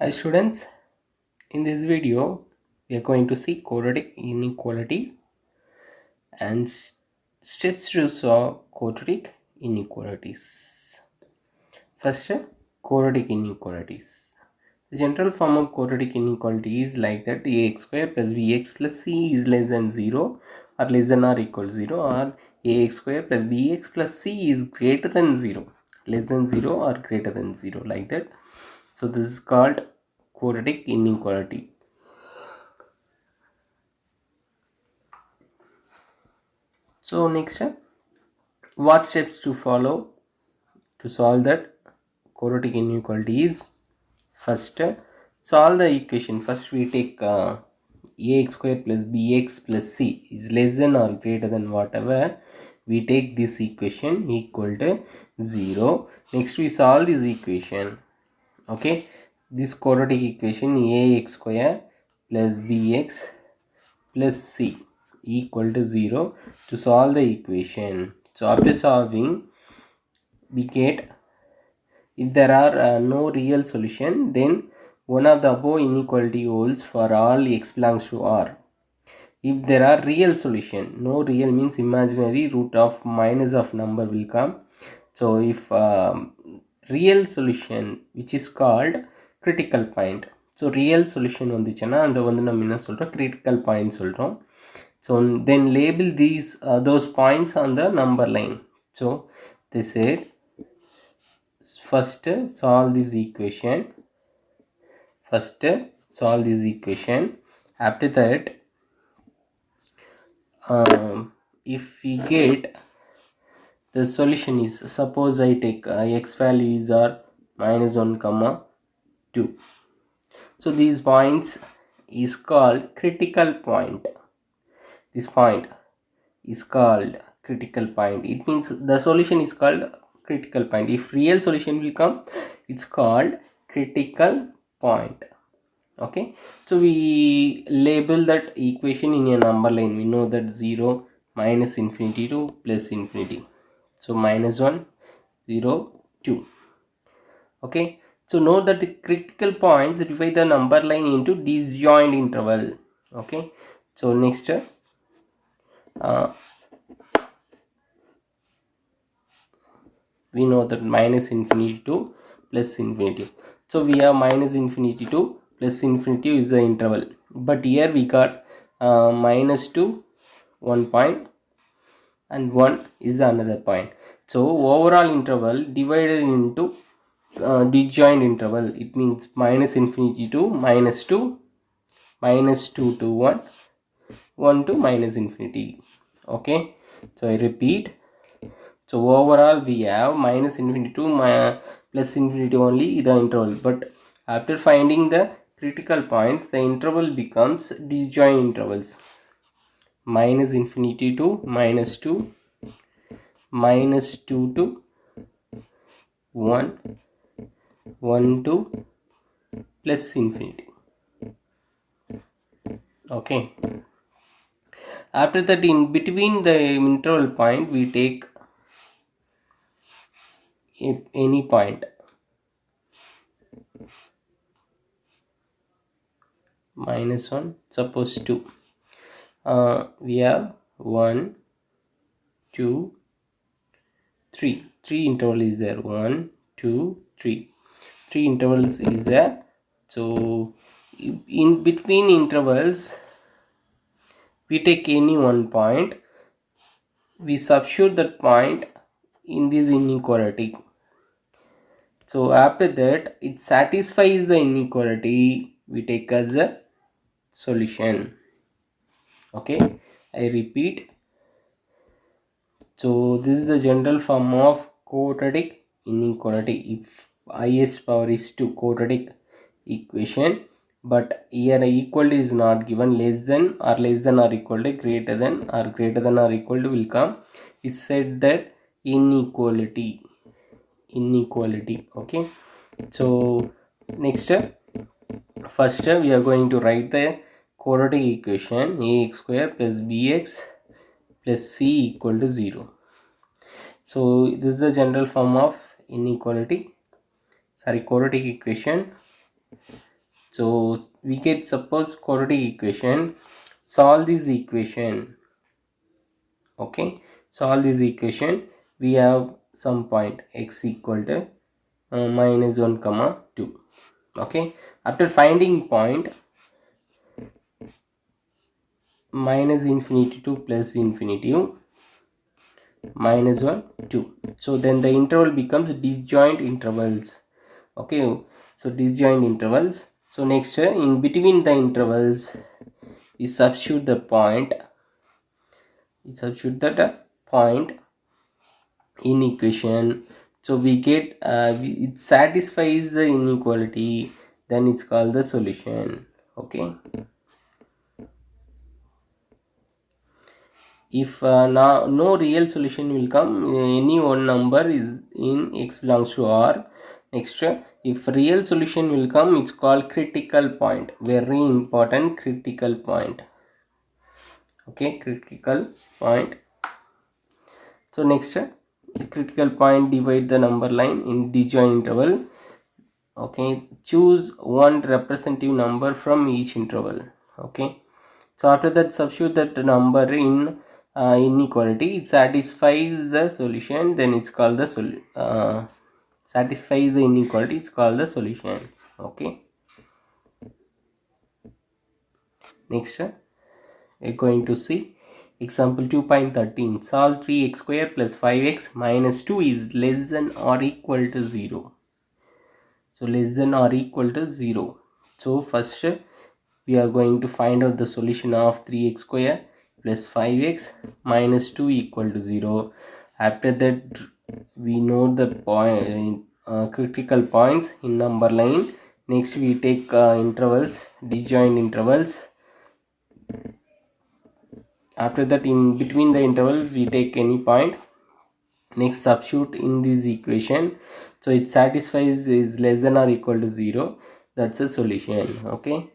Hi students, in this video we are going to see quadratic inequality and steps to solve quadratic inequalities. First, quadratic inequalities. The general form of quadratic inequality is like that: ax square plus bx plus c is less than 0 or less than or equal to 0, or ax square plus bx plus c is greater than 0, less than 0 or greater than 0, like that. So this is called quadratic inequality. So next, what steps to follow to solve that quadratic inequality is: first, solve the equation. First we take ax square plus bx plus c is less than or greater than whatever, we take this equation equal to 0. Next we solve this equation. Okay, this quadratic equation ax square plus bx plus c equal to 0 to solve the equation. So after solving, we get, if there are no real solution, then one of the above inequality holds for all x belongs to R. If there are real solution, no real means imaginary root of minus of number will come. So if real solution, which is called critical point, so real solution வந்துச்சுன்னா அந்த வந்து நம்ம என்ன சொல்றோம், critical point சொல்றோம். So then label these those points on the number line. So they said, first solve this equation. After that, if we get the solution is, suppose I take x values are minus 1 comma 2. So these points is called critical point. This point is called critical point. It means the solution is called critical point. If real solution will come, it's called critical point. Okay, so we label that equation in a number line. We know that 0, minus infinity to plus infinity. So minus 1, 0, 2. Okay, so note that the critical points divide the number line into disjoint interval. Okay, so next, we know that minus infinity to plus infinity. So we have minus infinity to plus infinity is the interval, but here we got minus to 1 point and 1 is another point. So overall interval divided into disjoint interval. It means minus infinity to minus 2, minus 2 to 1, 1 to minus infinity. Okay, so I repeat. So overall we have minus infinity to plus infinity only the interval, but after finding the critical points, the interval becomes disjoint intervals. Minus infinity to minus 2, minus 2 to 1, 1 to plus infinity. Okay, after that, in between the interval point, we take any point. Minus 1, suppose 2. We have 1, 2, 3. 3 interval is there. 1, 2, 3. 3 intervals is there. So in between intervals, we take any one point, we substitute that point in this inequality. So after that, it satisfies the inequality, we take as a solution. Okay, I repeat. So this is the general form of quadratic inequality. If highest power is to quadratic equation, but here equal to is not given, less than or equal to, greater than or equal to will come, is said that inequality. Okay, so next, first we are going to write the quadratic equation ax square plus bx plus c equal to 0. So this is the general form of quadratic equation. So we get, suppose, quadratic equation. Solve this equation. Okay, solve this equation. We have some point x equal to minus 1 comma 2. Okay, after finding point minus infinity to plus infinity, minus 1 2, so then the interval becomes disjoint intervals. Okay, so disjoint intervals. So next, in between the intervals we substitute the point, point in equation. So we get it satisfies the inequality, then it's called the solution. Okay, if now no real solution will come, any one number is in x belongs to R. Next, if real solution will come, it's called critical point. Very important, critical point. Okay, critical point. So next, critical point, divide the number line in disjoint interval. Okay, choose one representative number from each interval. Okay, so after that substitute that number in inequality, it satisfies the solution, then it's called the satisfies the inequality, it's called the solution. Okay, next we're going to see example 2.13. Solve 3x square plus 5x minus 2 is less than or equal to 0. So less than or equal to 0. So first we are going to find out the solution of 3x square plus 5x minus 2 equal to 0. After that we know the point, critical points in number line. Next we take intervals, disjoint intervals. After that, in between the interval we take any point. Next, substitute in this equation, so it satisfies is less than or equal to 0. That's a solution. Okay,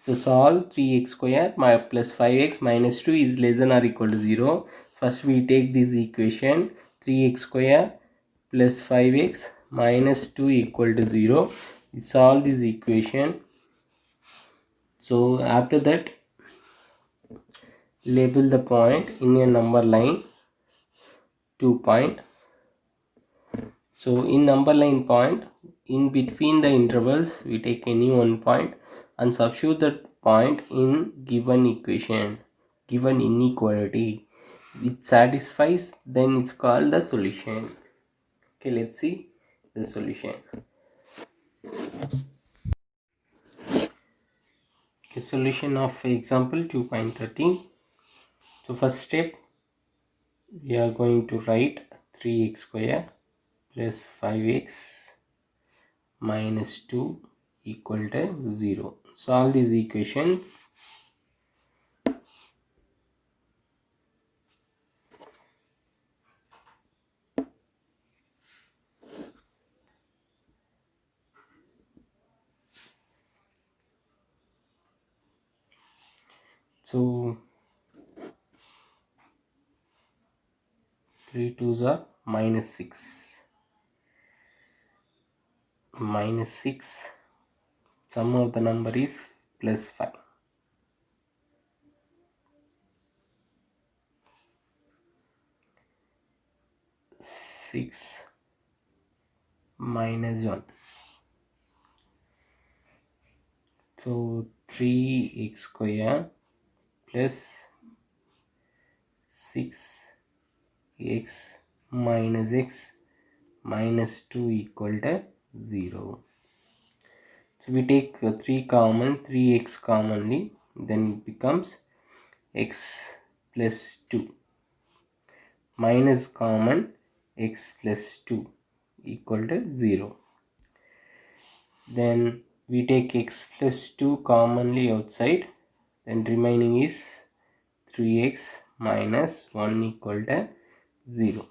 so solve 3x square plus 5x minus 2 is less than or equal to 0. First we take this equation, 3x square plus 5x minus 2 equal to 0. We solve this equation. So after that, label the point in a number line 2 point. So in number line point, in between the intervals we take any one point and substitute that point in given equation, given inequality. It satisfies, then it's called the solution. Okay, let's see the solution. Okay, solution of example 2.13. So first step, we are going to write 3x square plus 5x minus 2 equal to 0. Solve these equations. So 3 2s are minus 6. Minus 6. Sum of the number is plus 5. 6 minus 1. So 3x square plus 6x minus x minus 2 equal to 0. So we take 3 common, 3x commonly, then it becomes x plus 2 minus common x plus 2 equal to 0. Then we take x plus 2 commonly outside, then remaining is 3x minus 1 equal to 0.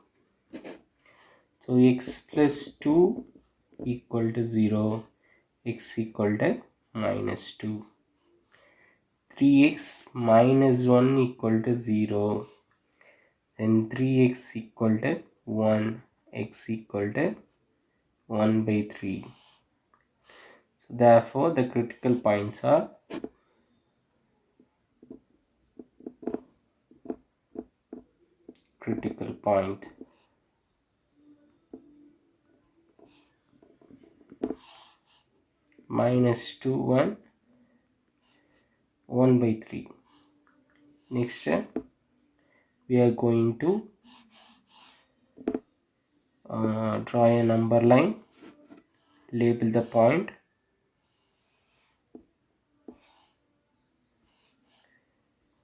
So x plus 2 equal to 0, x equal to minus 2. 3x minus 1 equal to 0, then 3x equal to 1, x equal to 1 by 3. So therefore the critical points are critical point -2 1 1/3. Next we are going to draw a number line, label the point,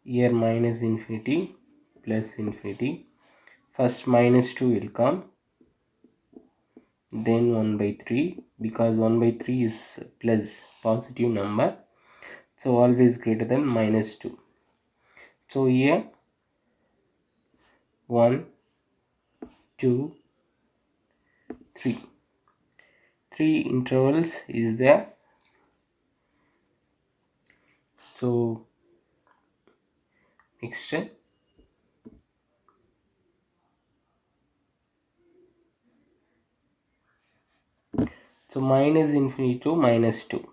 here minus infinity plus infinity. First -2 will come, then 1/3, because 1/3 is plus positive number, so always greater than -2. So here 1 2 3 intervals is there. So next so minus infinity to -2.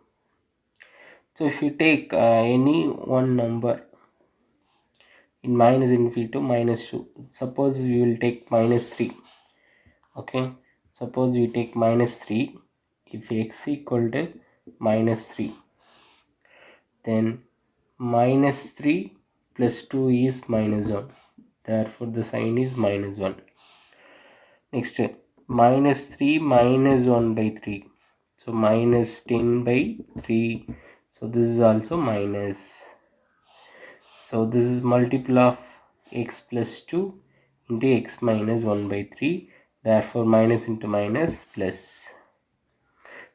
So if you take any one number in minus infinity to -2, suppose we will take -3. Okay, suppose we take -3. If x equal to -3, then -3 plus 2 is -1, therefore the sign is -1. Next -3 minus 1/3, so -10/3, so this is also minus. So this is multiple of x plus 2 into x minus 1/3, therefore minus into minus plus.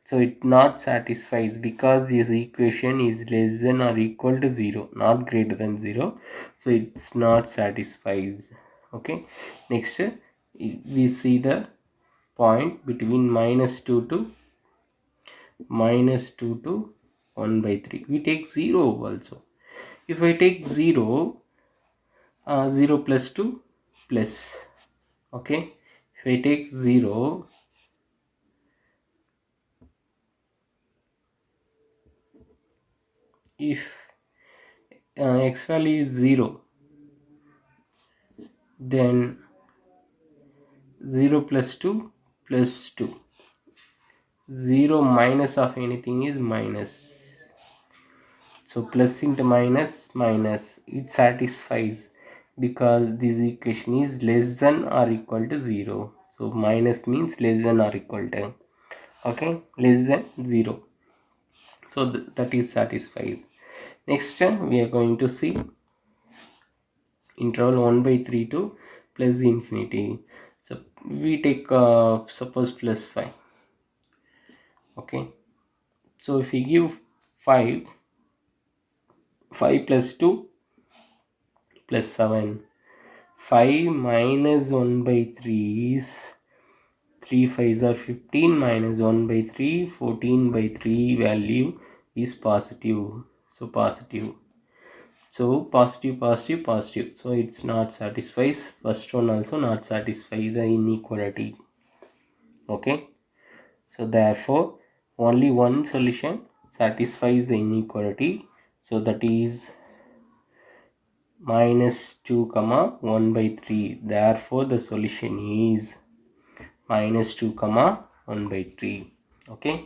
So it not satisfies because this equation is less than or equal to 0, not greater than 0, so it's not satisfies. Okay, next we see the point between -2 to 1/3. We take 0 also. If I take 0, 0 plus 2 plus. Okay, if I take 0, if x value is 0, then 0 plus 2 plus 2. 0 minus of anything is minus. So plus into minus, minus, it satisfies because this equation is less than or equal to 0. So minus means less than or equal to, okay, less than 0. So that is satisfies. Next we are going to see interval 1/3 to plus infinity. So we take suppose plus 5. Okay, so if we give 5 plus 2 plus 7, 5 minus 1/3 is 3 5s are 15 minus 1/3, 14/3 value is positive. So positive. So positive, positive, positive. So it's not satisfies. First one also not satisfy the inequality. Okay. So therefore only one solution satisfies the inequality. So that is -2 comma 1/3. Therefore the solution is -2 comma 1/3. Okay.